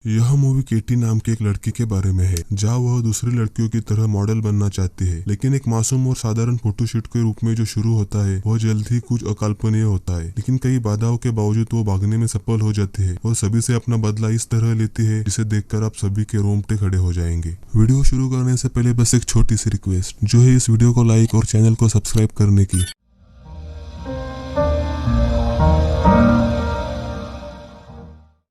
यह मूवी केटी नाम की एक लड़की के बारे में है, जहाँ वह दूसरी लड़कियों की तरह मॉडल बनना चाहती है, लेकिन एक मासूम और साधारण फोटोशूट के रूप में जो शुरू होता है वह जल्द ही कुछ अकल्पनीय होता है। लेकिन कई बाधाओं के बावजूद वो भागने में सफल हो जाती है और सभी से अपना बदला इस तरह लेती है जिसे देखकर आप सभी के रोंगटे खड़े हो जाएंगे। वीडियो शुरू करने से पहले बस एक छोटी सी रिक्वेस्ट, जो है इस वीडियो को लाइक और चैनल को सब्सक्राइब करने की।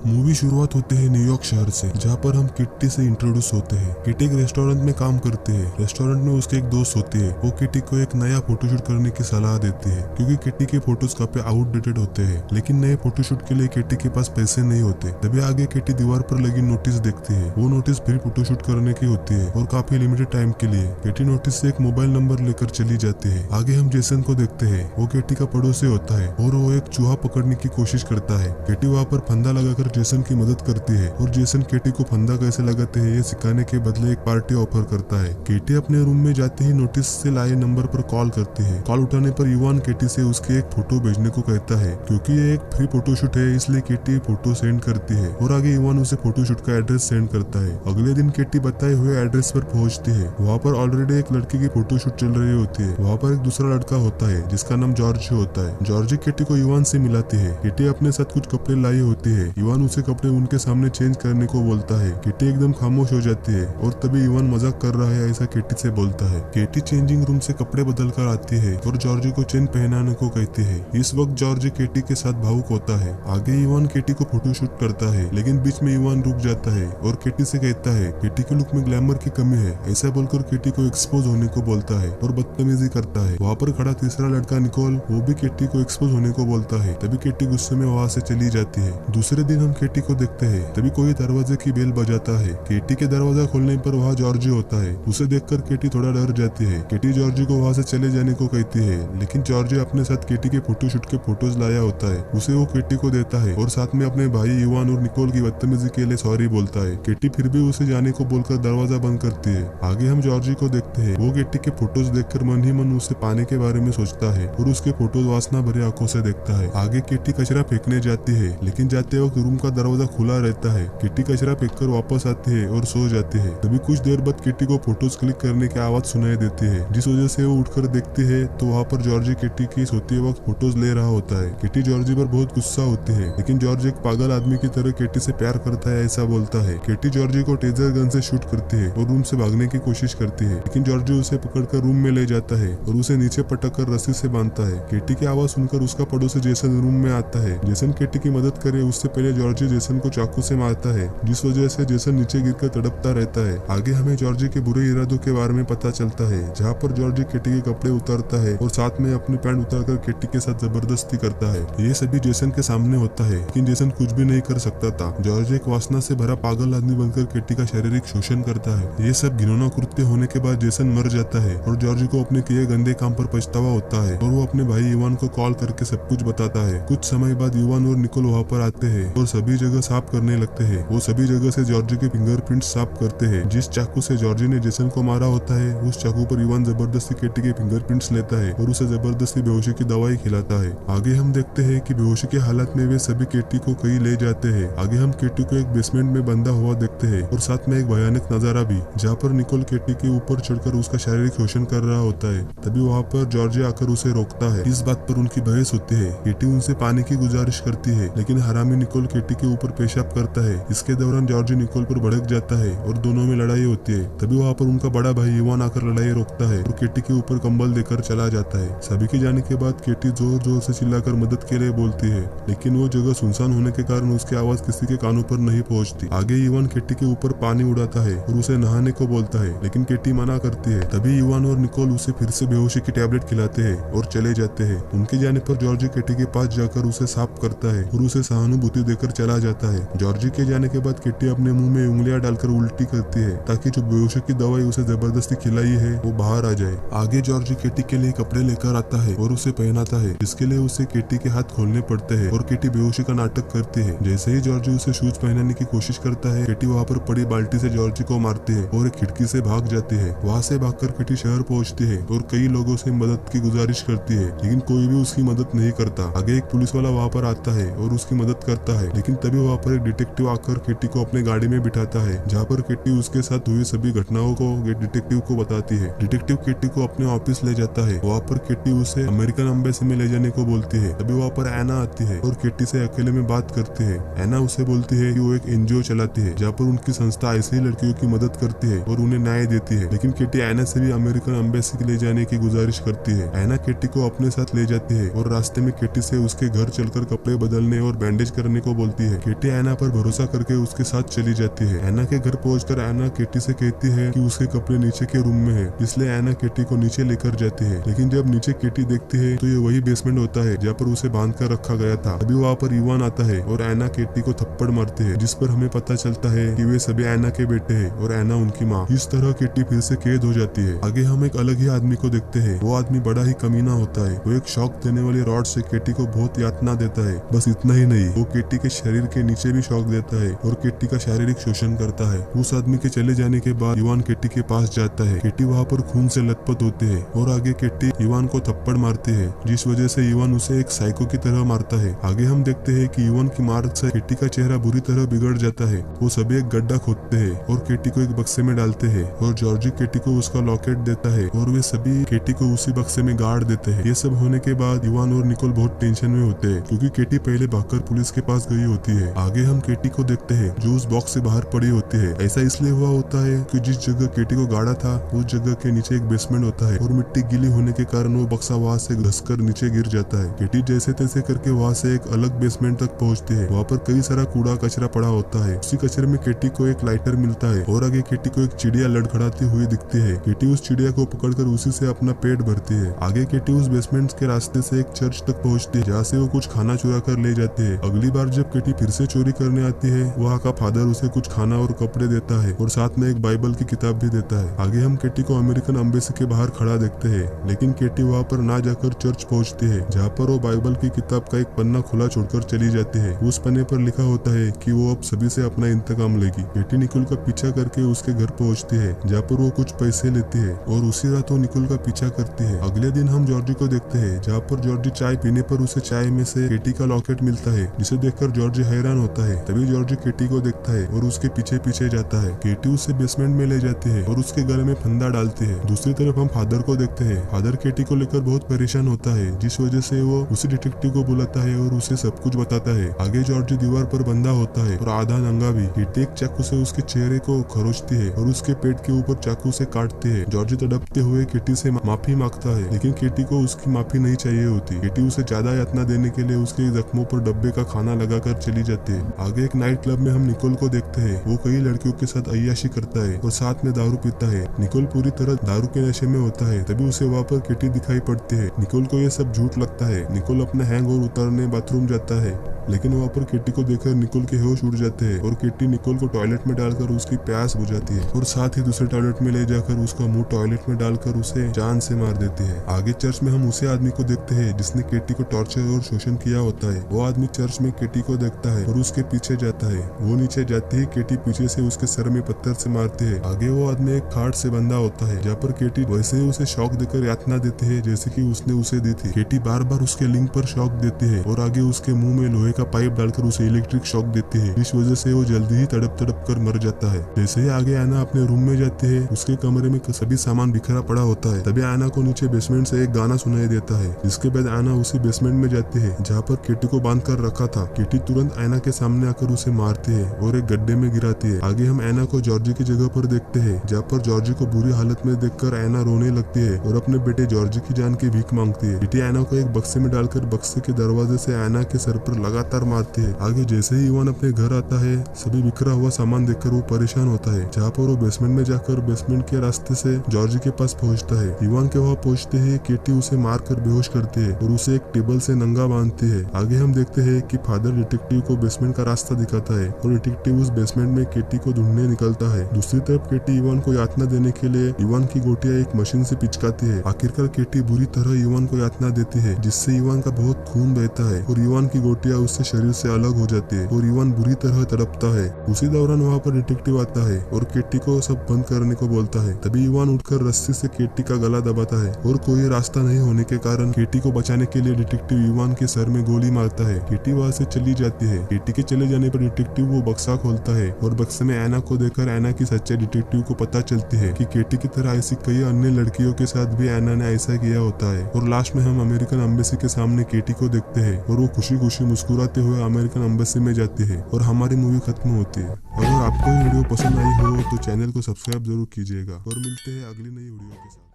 मूवी शुरुआत होते है न्यूयॉर्क शहर से, जहाँ पर हम किट्टी से इंट्रोड्यूस होते हैं। किट्टी एक रेस्टोरेंट में काम करते हैं। रेस्टोरेंट में उसके एक दोस्त होती है। वो किट्टी को एक नया फोटोशूट करने की सलाह देती है, क्योंकि किट्टी के फोटोज काफी आउटडेटेड होते हैं। लेकिन नए फोटोशूट के लिए किट्टी के पास पैसे नहीं होते। तभी आगे किट्टी दीवार पर लगी नोटिस देखती है। वो नोटिस फ्री फोटोशूट करने की होती है और काफी लिमिटेड टाइम के लिए। किट्टी नोटिस से एक मोबाइल नंबर लेकर चली जाती है। आगे हम जेसन को देखते हैं। वो किट्टी का पड़ोसी होता है और वो एक चूहा पकड़ने की कोशिश करता है। किट्टी वहाँ पर फंदा लगाकर जेसन की मदद करती है और जेसन केटी को फंदा कैसे लगाते हैं ये सिखाने के बदले एक पार्टी ऑफर करता है। केटी अपने रूम में जाते ही नोटिस से लाए नंबर पर कॉल करती है। कॉल उठाने पर इवान केटी से उसके एक फोटो भेजने को कहता है। क्योंकि ये एक फ्री फोटोशूट है इसलिए केटी फोटो सेंड करती है और आगे इवान उसे फोटोशूट का एड्रेस सेंड करता है। अगले दिन केटी बताए हुए एड्रेस पर पहुंचती है। वहाँ पर ऑलरेडी एक लड़की की फोटोशूट चल रही होती है। वहाँ पर एक दूसरा लड़का होता है जिसका नाम जॉर्ज होता है। जॉर्ज केटी को इवान से मिलाती है। केटी अपने साथ कुछ कपड़े लाई होती है। इवान उसे कपड़े उनके सामने चेंज करने को बोलता है। केटी एकदम खामोश हो जाती है और तभी इवान मजाक कर रहा है ऐसा केटी से बोलता है। केटी चेंजिंग रूम से कपड़े बदल कर आती है और जॉर्ज को चेन पहनाने को कहती है। इस वक्त जॉर्ज केटी के साथ भावुक होता है। आगे इवान केटी को फोटोशूट करता है, लेकिन बीच में इवान रुक जाता है और केटी से कहता है केटी के लुक में ग्लैमर की कमी है। ऐसा बोलकर केटी को एक्सपोज होने को बोलता है और बदतमीजी करता है। वहाँ पर खड़ा तीसरा लड़का निकोल, वो भी केटी को एक्सपोज होने को बोलता है। तभी केटी गुस्से में वहाँ से चली जाती है। दूसरे दिन हम केटी को देखते हैं। तभी कोई दरवाजे की बेल बजाता है। केटी के दरवाजा खोलने पर वहाँ जॉर्जी होता है। उसे देखकर केटी थोड़ा डर जाती है। केटी जॉर्जी को वहाँ से चले जाने को कहती है, लेकिन जॉर्जी अपने साथ केटी के फोटोशूट के फोटोज लाया होता है। उसे वो केटी को देता है और साथ में अपने भाई इवान और निकोल की बदतमीजी के लिए सॉरी बोलता है। केटी फिर भी उसे जाने को बोलकर दरवाजा बंद करती है। आगे हम जॉर्जी को देखते हैं। वो केटी के फोटोज देखकर मन ही मन उसे पाने के बारे में सोचता है और उसके फोटोज वासना भरे आंखों से देखता है। आगे केटी कचरा फेंकने जाती है, लेकिन जाते वक्त रूम का दरवाजा खुला रहता है। केटी कचरा फेंककर वापस आती है और सो जाती है। तभी कुछ देर बाद केटी को फोटोज क्लिक करने की आवाज सुनाई देती है, जिस वजह से वो उठकर देखती है तो वहाँ पर जॉर्जी केटी की सोते वक्त फोटोज ले रहा होता है। केटी जॉर्जी पर बहुत गुस्सा होती है, लेकिन जॉर्ज एक पागल आदमी की तरह केटी से प्यार करता है ऐसा बोलता है। केटी जॉर्जी को टेजर गन से शूट करती है और रूम से भागने की कोशिश करती है, लेकिन जॉर्जी उसे पकड़कर रूम में ले जाता है और उसे नीचे पटक कर रस्सी से बांधता है। केटी की आवाज सुनकर उसका पड़ोसी जेसन रूम में आता है। जेसन केटी की मदद करे उससे पहले जॉर्जी जेसन को चाकू से मारता है, जिस वजह से जेसन नीचे गिरकर तड़पता रहता है। आगे हमें जॉर्जी के बुरे इरादों के बारे में पता चलता है, जहाँ पर जॉर्जी केटी के कपड़े उतारता है और साथ में अपनी पैंट उतारकर केटी के साथ जबरदस्ती करता है। ये सभी जेसन के सामने होता है, लेकिन जेसन कुछ भी नहीं कर सकता था। जॉर्ज एक वासना से भरा पागल आदमी बनकर केटी का शारीरिक शोषण करता है। ये सब घिनौना कृत्य होने के बाद जेसन मर जाता है और जॉर्ज को अपने किए गंदे काम पर पछतावा होता है और वो अपने भाई इवान को कॉल करके सब कुछ बताता है। कुछ समय बाद इवान और निकोल वहाँ पर आते हैं और सभी जगह साफ करने लगते हैं। वो सभी जगह से जॉर्ज के फिंगरप्रिंट साफ करते हैं। जिस चाकू से जॉर्जी ने जेसन को मारा होता है, उस चाकू पर इवान जबरदस्ती केटी के फिंगरप्रिंट्स लेता है और उसे जबरदस्ती बेहोशी की दवाई खिलाता है। आगे हम देखते हैं कि बेहोशी के हालत में वे सभी केटी को कहीं ले जाते हैं। आगे हम केटी को एक बेसमेंट में बंधा हुआ देखते हैं और साथ में एक भयानक नजारा भी, जहाँ पर निकोल केटी के ऊपर चढ़कर उसका शारीरिक शोषण कर रहा होता है। तभी वहाँ पर जॉर्जी आकर उसे रोकता है। इस बात पर उनकी बहस होती है। केटी उनसे पानी की गुजारिश करती है, लेकिन हरामी निकोल केटी के ऊपर पेशाब करता है। इसके दौरान जॉर्जी निकोल पर भड़क जाता है और दोनों में लड़ाई होती है। तभी वहाँ पर उनका बड़ा भाई इवान आकर लड़ाई रोकता है और केटी के ऊपर कंबल देकर चला जाता है। सभी के जाने के बाद केटी जोर जोर से चिल्लाकर मदद के लिए बोलती है, लेकिन वो जगह सुनसान होने के कारण उसकी आवाज किसी के कानों पर नहीं पहुँचती। आगे इवान केटी के ऊपर पानी उड़ाता है और उसे नहाने को बोलता है, लेकिन केटी मना करती है। तभी इवान और निकोल उसे फिर से बेहोशी की टैबलेट खिलाते हैं और चले जाते हैं। उनके जाने पर जॉर्जी केटी के पास जाकर उसे साफ करता है और उसे सहानुभूति देकर चला जाता है। जॉर्जी के जाने के बाद केटी अपने मुंह में उंगलियां डालकर उल्टी करती है, ताकि जो बेहोशी की दवाई उसे जबरदस्ती खिलाई है वो बाहर आ जाए। आगे जॉर्जी केटी के लिए कपड़े लेकर आता है और उसे पहनाता है, जिसके लिए उसे केटी के हाथ खोलने पड़ते हैं और केटी बेहोशी का नाटक करती है। जैसे ही जॉर्जी उसे शूज पहनाने की कोशिश करता है, केटी वहाँ पर पड़ी बाल्टी से जॉर्जी को मारती है और एक खिड़की से भाग जाती है। वहाँ से भागकर केटी शहर पहुँचती है और कई लोगों से मदद की गुजारिश करती है, लेकिन कोई भी उसकी मदद नहीं करता। आगे एक पुलिस वाला वहाँ पर आता है और उसकी मदद करता है, लेकिन लेकिन तभी वहाँ पर एक डिटेक्टिव आकर किटी को अपने गाड़ी में बिठाता है, जहाँ पर किटी उसके साथ हुई सभी घटनाओं को डिटेक्टिव को बताती है। डिटेक्टिव किटी को अपने ऑफिस ले जाता है। वहाँ पर किटी उसे अमेरिकन एम्बेसी में ले जाने को बोलती है। तभी वहाँ पर एना आती है और किटी से अकेले में बात करती है। एना उसे बोलती है कि वो एक एनजीओ चलाती है, जहाँ पर उनकी संस्था ऐसे ही लड़कियों की मदद करती है और उन्हें न्याय देती है। लेकिन किटी एना से भी अमेरिकन एम्बेसी ले जाने की गुजारिश करती है। एना किटी को अपने साथ ले जाती है और रास्ते में किटी से उसके घर चलकर कपड़े बदलने और बैंडेज करने को बोलती है। किटी एना पर भरोसा करके उसके साथ चली जाती है। एना के घर पहुंचकर एना किटी से कहती है कि उसके कपड़े नीचे के रूम में है, इसलिए एना किटी को नीचे लेकर जाती है। लेकिन जब नीचे किटी देखती है तो ये वही बेसमेंट होता है जहाँ पर उसे बांध कर रखा गया था। अभी वहाँ पर इवान आता है और एना किटी को थप्पड़ मारते है, जिस पर हमें पता चलता है कि वे सभी एना के बेटे हैं और एना उनकी माँ। इस तरह किटी फिर से कैद हो जाती है। आगे हम एक अलग ही आदमी को देखते हैं। वो आदमी बड़ा ही कमीना होता है। वो एक शॉक देने वाली रॉड से किटी को बहुत यातना देता है। बस इतना ही नहीं, वो किटी के शरीर के नीचे भी शॉक देता है और किटी का शारीरिक शोषण करता है। उस आदमी के चले जाने के बाद इवान किटी के पास जाता है। किटी वहाँ पर खून से लथपथ होती है और आगे किटी इवान को थप्पड़ मारती है, जिस वजह से इवान उसे एक साइको की तरह मारता है। आगे हम देखते हैं कि इवान की मार से किटी का चेहरा बुरी तरह बिगड़ जाता है। वो सभी एक गड्ढा खोदते हैं और किटी को एक बक्से में डालते हैं और जॉर्जी किटी को उसका लॉकेट देता है और वे सभी किटी को उसी बक्से में गाड़ देते हैं। ये सब होने के बाद इवान और निकोल बहुत टेंशन में होते हैं, क्योंकि किटी पहले भागकर पुलिस के पास गई होती है। आगे हम किटी को देखते हैं जो उस बॉक्स से बाहर पड़ी होती है। ऐसा इसलिए हुआ होता है कि जिस जगह किटी को गाड़ा था उस जगह के नीचे एक बेसमेंट होता है और मिट्टी गीली होने के कारण वो बक्सा वहाँ से घसकर नीचे गिर जाता है। किटी जैसे तैसे करके वहाँ से एक अलग बेसमेंट तक पहुँचती है। वहाँ पर कई सारा कूड़ा कचरा पड़ा होता है। उसी कचरे में किटी को एक लाइटर मिलता है और आगे किटी को एक चिड़िया लड़खड़ाती हुई दिखती है। किटी उस चिड़िया को पकड़कर उसी से अपना पेट भरती है। आगे किटी उस बेसमेंट के रास्ते से एक चर्च तक पहुँचती है, जहाँ से वो कुछ खाना चुरा कर ले जाती है। अगली बार जब किटी फिर से चोरी करने आती है, वहाँ का फादर उसे कुछ खाना और कपड़े देता है और साथ में एक बाइबल की किताब भी देता है। आगे हम किटी को अमेरिकन एम्बेसी के बाहर खड़ा देखते हैं, लेकिन किटी वहाँ पर ना जाकर चर्च पहुँचती है, जहाँ पर वो बाइबल की किताब का एक पन्ना खुला छोड़कर चली जाती है। उस पन्ने पर लिखा होता है कि वो अब सभी से अपना इंतकाम लेगी। किटी निकोल का पीछा करके उसके घर पहुँचती है, जहाँ पर वो कुछ पैसे लेती है और उसी रात वो निकोल का पीछा करती है। अगले दिन हम जॉर्जी को देखते हैं, जहाँ पर जॉर्जी चाय पीने पर उसे चाय में से किटी का लॉकेट मिलता है, जिसे देखकर जॉर्जी हैरान होता है। तभी जॉर्जी किटी को देखता है और उसके पीछे पीछे जाता है। किटी उसे बेसमेंट में ले जाती है और उसके गले में फंदा डालती है। दूसरी तरफ हम फादर को देखते हैं। फादर किटी को लेकर बहुत परेशान होता है, जिस वजह से वो उसी डिटेक्टिव को बुलाता है और उसे सब कुछ बताता है। आगे जॉर्जी दीवार पर बंधा होता है और आधा नंगा भी। किटी एक चाकू से उसके चेहरे को खरोचती है और उसके पेट के ऊपर चाकू से काटती है। जॉर्जी तड़पते हुए किटी से माफी मांगता है, लेकिन किटी को उसकी माफी नहीं चाहिए होती। किटी उसे ज्यादा यातना देने के लिए उसके जख्मों पर डब्बे का खाना लगाकर चली जाती है। आगे एक नाइट क्लब में हम निकोल को देखते हैं। वो कई लड़कियों के साथ अय्याशी करता है और साथ में दारू पीता है। निकोल पूरी तरह दारू के नशे में होता है। तभी उसे वहाँ पर किटी दिखाई पड़ती है। निकोल को ये सब झूठ लगता है। निकोल अपना हैंगओवर उतारने बाथरूम जाता है, लेकिन वहाँ पर किटी को देखकर निकोल के होश उड़ जाते हैं और किटी निकोल को टॉयलेट में डालकर उसकी प्यास बुझाती है और साथ ही दूसरे टॉयलेट में ले जाकर उसका मुंह टॉयलेट में डालकर उसे जान से मार देती है। आगे चर्च में हम उसे आदमी को देखते हैं जिसने किटी को टॉर्चर और शोषण किया होता है। वो आदमी चर्च में किटी को देखता है और उसके पीछे जाता है। वो नीचे जाते ही किटी पीछे से उसके सर में पत्थर से मारती है। आगे वो आदमी एक खाट से बंधा होता है, जहाँ पर किटी वैसे ही उसे शॉक देकर यातना देती है जैसे कि उसने उसे दी थी। किटी बार बार उसके लिंग पर शॉक देती है और आगे उसके मुंह में लोहे का पाइप डालकर उसे इलेक्ट्रिक शॉक देती है। इस वजह से वो जल्दी ही तड़प तड़प कर मर जाता है। जैसे ही आगे आना अपने रूम में जाती है, उसके कमरे में सभी सामान बिखरा पड़ा होता है। तभी आना को नीचे बेसमेंट से एक गाना सुनाई देता है। जिसके बाद आना उसी बेसमेंट में जाती है जहाँ पर किटी को बांध कर रखा था। किटी तुरंत आना के सामने आकर उसे मारती है और एक गड्ढे में गिराती है। आगे हम आना को जॉर्जी की जगह पर देखते हैं, जहाँ पर जॉर्जी को बुरी हालत में देखकर आना रोने लगती है और अपने बेटे जॉर्जी की जान की भीख मांगती है। किटी आना को एक बक्से में डालकर बक्से के दरवाजे से आना के सर पर लगातार मारती है। आगे जैसे ही इवान अपने घर आता है, सभी बिखरा हुआ सामान देखकर वो परेशान होता है, जहाँ पर वो बेसमेंट में जाकर बेसमेंट के रास्ते से जॉर्जी के पास पहुँचता है। इवान के वहाँ पहुँचते ही किटी उसे मार कर बेहोश करती है और उसे एक टेबल से नंगा बांधती है। आगे हम देखते हैं कि फादर डिटेक्टिव को बेसमेंट का रास्ता दिखाता है और डिटेक्टिव उस बेसमेंट में किटी को ढूंढने निकलता है। दूसरी तरफ किटी इवान को यातना देने के लिए इवान की गोटियां एक मशीन से पिचकाती है। आखिरकार किटी बुरी तरह इवान को यातना देती है, जिससे इवान का बहुत खून बहता है और इवान की गोटियां उससे शरीर से अलग हो जाती है और इवान बुरी तरह तड़पता है। उसी दौरान वहाँ पर डिटेक्टिव आता है और किटी को सब बंद करने को बोलता है। तभी इवान उठकर रस्सी से किटी का गला दबाता है और कोई रास्ता नहीं होने के कारण किटी को बचाने के लिए डिटेक्टिव इवान के सर में गोली मारता है। किटी वहाँ से चली जाती जाती है। केटी के चले जाने पर डिटेक्टिव वो बक्सा खोलता है और बक्से में एना को देखकर एना की सच्चाई डिटेक्टिव को पता चलती है कि केटी की तरह ऐसी कई अन्य लड़कियों के साथ भी एना ने ऐसा किया होता है। और लास्ट में हम अमेरिकन एम्बेसी के सामने केटी को देखते हैं और वो खुशी खुशी मुस्कुराते हुए अमेरिकन एम्बेसी में जाती है और हमारी मूवी खत्म होती है। अगर आपको ये वीडियो पसंद आई हो तो चैनल को सब्सक्राइब जरूर कीजिएगा और मिलते हैं अगली नई वीडियो के साथ।